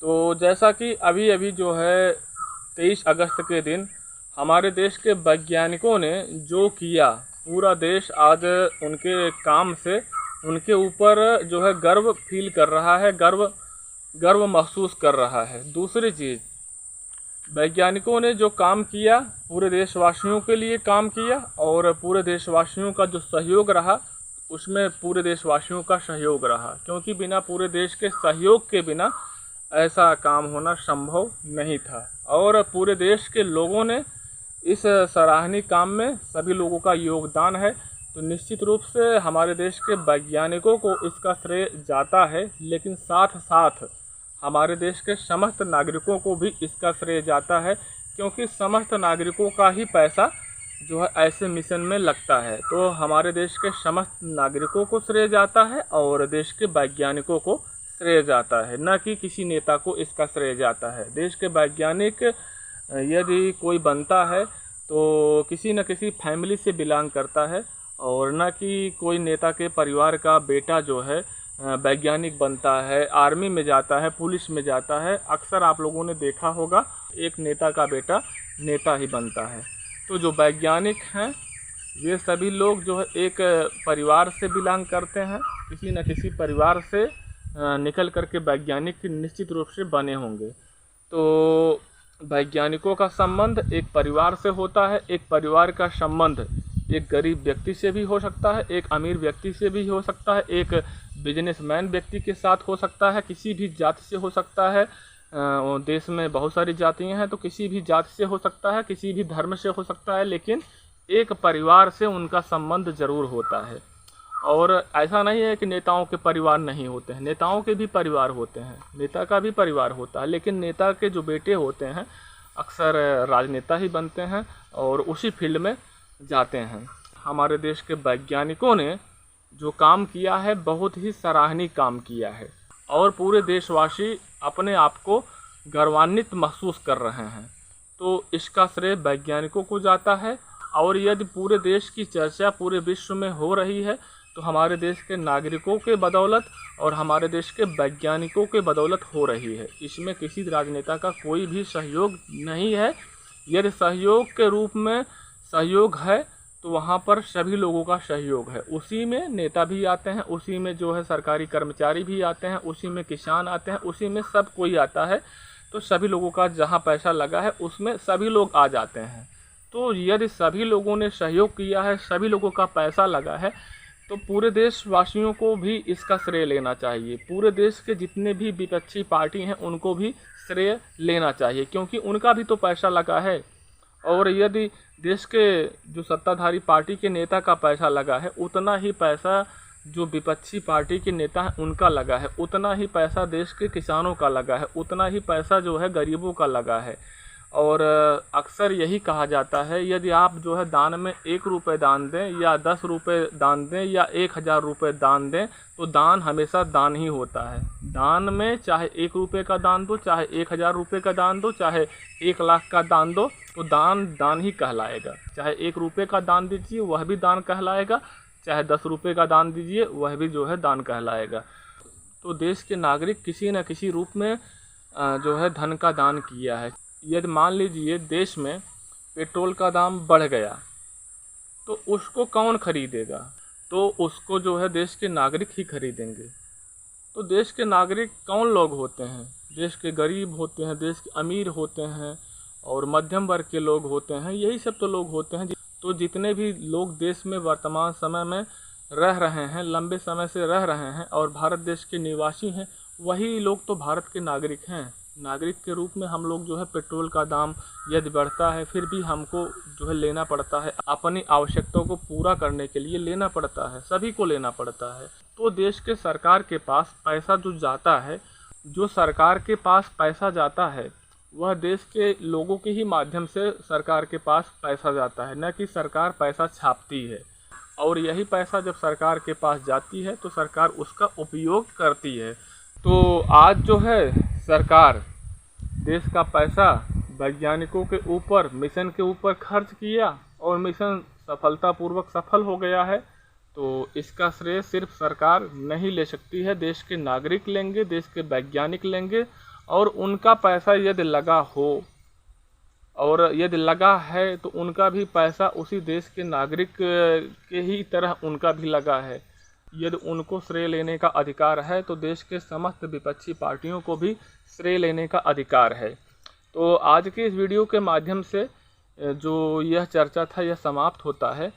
तो जैसा कि अभी अभी जो है 23 अगस्त के दिन हमारे देश के वैज्ञानिकों ने जो किया, पूरा देश आज उनके काम से उनके ऊपर जो है गर्व फील कर रहा है, गर्व गर्व महसूस कर रहा है। दूसरी चीज़, वैज्ञानिकों ने जो काम किया पूरे देशवासियों के लिए काम किया, और पूरे देशवासियों का जो सहयोग रहा उसमें पूरे देशवासियों का सहयोग रहा, क्योंकि बिना पूरे देश के सहयोग के बिना ऐसा काम होना संभव नहीं था। और पूरे देश के लोगों ने इस सराहनीय काम में सभी लोगों का योगदान है, तो निश्चित रूप से हमारे देश के वैज्ञानिकों को इसका श्रेय जाता है, लेकिन साथ साथ हमारे देश के समस्त नागरिकों को भी इसका श्रेय जाता है, क्योंकि समस्त नागरिकों का ही पैसा जो है ऐसे मिशन में लगता है। तो हमारे देश के समस्त नागरिकों को श्रेय जाता है और देश के वैज्ञानिकों को श्रेय जाता है, न कि किसी नेता को इसका श्रेय जाता है। देश के वैज्ञानिक यदि कोई बनता है तो किसी न किसी फैमिली से बिलोंग करता है, और न कि कोई नेता के परिवार का बेटा जो है वैज्ञानिक बनता है, आर्मी में जाता है, पुलिस में जाता है। अक्सर आप लोगों ने देखा होगा एक नेता का बेटा नेता ही बनता है। तो जो वैज्ञानिक हैं ये सभी लोग जो है एक परिवार से बिलोंग करते हैं, किसी न किसी परिवार से निकल करके वैज्ञानिक निश्चित रूप से बने होंगे। तो वैज्ञानिकों का संबंध एक परिवार से होता है। एक परिवार का संबंध एक गरीब व्यक्ति से भी हो सकता है, एक अमीर व्यक्ति से भी हो सकता है, एक बिजनेसमैन व्यक्ति के साथ हो सकता है, किसी भी जाति से हो सकता है। देश में बहुत सारी जातियां हैं, तो किसी भी जाति से हो सकता है, किसी भी धर्म से हो सकता है, लेकिन एक परिवार से उनका संबंध जरूर होता है। और ऐसा नहीं है कि नेताओं के परिवार नहीं होते हैं, नेताओं के भी परिवार होते हैं, नेता का भी परिवार होता है, लेकिन नेता के जो बेटे होते हैं अक्सर राजनेता ही बनते हैं और उसी फील्ड में जाते हैं। हमारे देश के वैज्ञानिकों ने जो काम किया है बहुत ही सराहनीय काम किया है, और पूरे देशवासी अपने आप को गर्वान्वित महसूस कर रहे हैं। तो इसका श्रेय वैज्ञानिकों को जाता है। और यदि पूरे देश की चर्चा पूरे विश्व में हो रही है तो हमारे देश के नागरिकों के बदौलत और हमारे देश के वैज्ञानिकों के बदौलत हो रही है। इसमें किसी राजनेता का कोई भी सहयोग नहीं है। यदि सहयोग के रूप में सहयोग है तो वहाँ पर सभी लोगों का सहयोग है। उसी में नेता भी आते हैं, उसी में जो है सरकारी कर्मचारी भी आते हैं, उसी में किसान आते हैं, उसी में सब कोई आता है। तो सभी लोगों का जहाँ पैसा लगा है उसमें सभी लोग आ जाते हैं। तो यदि सभी लोगों ने सहयोग किया है, सभी लोगों का पैसा लगा है, तो पूरे देशवासियों को भी इसका श्रेय लेना चाहिए। पूरे देश के जितने भी विपक्षी पार्टी हैं उनको भी श्रेय लेना चाहिए, क्योंकि उनका भी तो पैसा लगा है। और यदि देश के जो सत्ताधारी पार्टी के नेता का पैसा लगा है, उतना ही पैसा जो विपक्षी पार्टी के नेता हैं उनका लगा है, उतना ही पैसा देश के किसानों का लगा है, उतना ही पैसा जो है गरीबों का लगा है। और अक्सर यही कहा जाता है, यदि आप जो है दान में 1 रुपये दान दें या 10 रुपये दान दें या 1000 रुपये दान दें, तो दान हमेशा दान ही होता है। दान में चाहे 1 रुपये का दान दो, चाहे 1000 रुपये का दान दो, चाहे 1 लाख का दान दो, तो दान दान ही कहलाएगा। चाहे 1 रुपये का दान दीजिए वह भी दान कहलाएगा, चाहे 10 रुपये का दान दीजिए वह भी जो है दान कहलाएगा। तो देश के नागरिक किसी न किसी रूप में जो है धन का दान किया है। यदि मान लीजिए देश में पेट्रोल का दाम बढ़ गया तो उसको कौन खरीदेगा? तो उसको जो है देश के नागरिक ही खरीदेंगे। तो देश के नागरिक कौन लोग होते हैं? देश के गरीब होते हैं, देश के अमीर होते हैं और मध्यम वर्ग के लोग होते हैं। यही सब तो लोग होते हैं। तो जितने भी लोग देश में वर्तमान समय में रह रहे हैं, लंबे समय से रह रहे हैं और भारत देश के निवासी हैं, वही लोग तो भारत के नागरिक हैं। नागरिक के रूप में हम लोग जो है पेट्रोल का दाम यदि बढ़ता है फिर भी हमको जो है लेना पड़ता है, अपनी आवश्यकताओं को पूरा करने के लिए लेना पड़ता है, सभी को लेना पड़ता है। तो देश के सरकार के पास पैसा जो जाता है, जो सरकार के पास पैसा जाता है वह देश के लोगों के ही माध्यम से सरकार के पास पैसा जाता है, न कि सरकार पैसा छापती है। और यही पैसा जब सरकार के पास जाती है तो सरकार उसका उपयोग करती है। तो आज जो है सरकार देश का पैसा वैज्ञानिकों के ऊपर, मिशन के ऊपर खर्च किया और मिशन सफलतापूर्वक सफल हो गया है। तो इसका श्रेय सिर्फ सरकार नहीं ले सकती है, देश के नागरिक लेंगे, देश के वैज्ञानिक लेंगे और उनका पैसा यदि लगा हो और यदि लगा है तो उनका भी पैसा उसी देश के नागरिक के ही तरह उनका भी लगा है। यदि उनको श्रेय लेने का अधिकार है तो देश के समस्त विपक्षी पार्टियों को भी श्रेय लेने का अधिकार है। तो आज के इस वीडियो के माध्यम से जो यह चर्चा था यह समाप्त होता है।